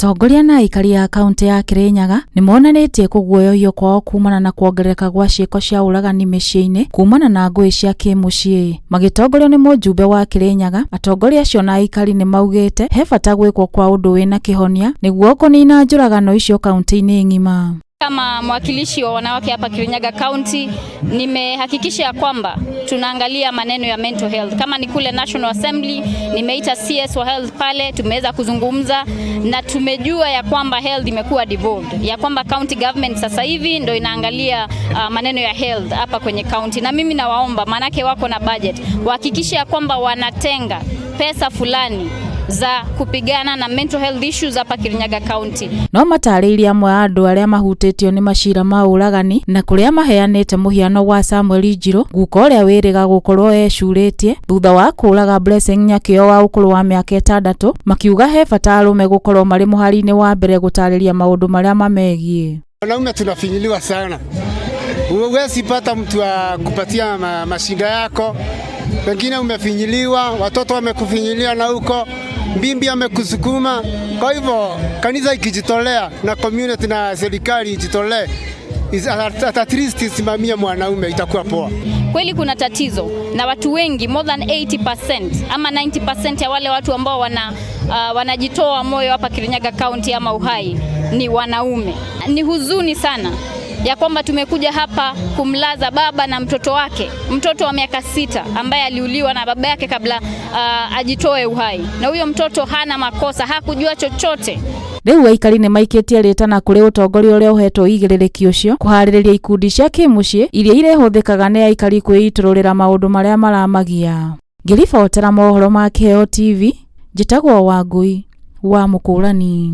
Atongoria na aikari a kaunti ya Kirinyaga ni monanĩtie kũguoyohio kwao kuumana na kuongerereka gwa ciĩko cia ũragani mĩciĩ-inĩ kuumana na ngũĩ cia kimucii. Magĩtongorio nĩ mũjumbe wa Kirinyaga, atongoria acio na aikari ni maugĩte he bata gwĩkwo kwa ũndũ wĩna kĩhonia nĩguo kũnina njũragano icio kaunti-inĩ ng'ima. Kama mwakilishi wa wanawake hapa Kirinyaga County, nimehakikisha ya kwamba tunaangalia maneno ya mental health. Kama ni kule National Assembly, nimeita CS wa health pale, tumeweza kuzungumza na tumejua ya kwamba health imekuwa devolved. Ya kwamba county government sasa hivi ndio inaangalia maneno ya health hapa kwenye county. Na mimi nawaomba, manake wako na budget, wahakikishe ya kwamba wanatenga pesa fulani za kupigana na mental health issues hapa Kirinyaga County. No matarĩirie amwe a andũ arĩa mahutĩtio nĩ macira ma ũragani na kũrĩa maheanĩte mũhiano wa Samuel Njirũ, guka ũrĩa wĩrĩga gũkorwo ecurĩtie thutha wa kũraga Blessing Nyakĩo wa ũkũrũ wa mĩaka 6, makiuga he bata arume gũkorwo marĩ mũhari-inĩ wa mbere gũtarĩria maũndũ marĩa mamegiĩ. Wanaume tunafinyiliwa sana. Huwezi pata mtu wa kupatia mashinda yako. Wengine umefinyiliwa, watoto wamekufinyilia na huko, mbimbi amekusukuma. Kwa hivyo kanisa ikijitolea na community na serikali ijitolee, at least isimamie mwanaume, itakuwa poa. Kweli kuna tatizo na watu wengi, more than 80% ama 90% ya wale watu ambao wanajitoa moyo hapa Kirinyaga County ama uhai ni wanaume. Ni huzuni sana ya kwamba tumekuja hapa kumlaza baba na mtoto wake, mtoto wa miaka 6 ambaye aliuliwa na baba yake kabla ajitoe uhai, na huyo mtoto hana makosa, hakujua chochote. Rĩu aikari nĩ maikĩtie rĩtana kũrĩ ũtongoria ũrĩa ũhetwo igĩrĩrĩki ũcio kũharĩrĩria ikundi cia kimucii iria irehũthĩkaga nĩ aikari kwĩitũrũrĩra maũndũ marĩa maramagia. Ngĩribotera mohoro ma Kĩheo TV, njĩtagwo Wangui wa Mũkũrani.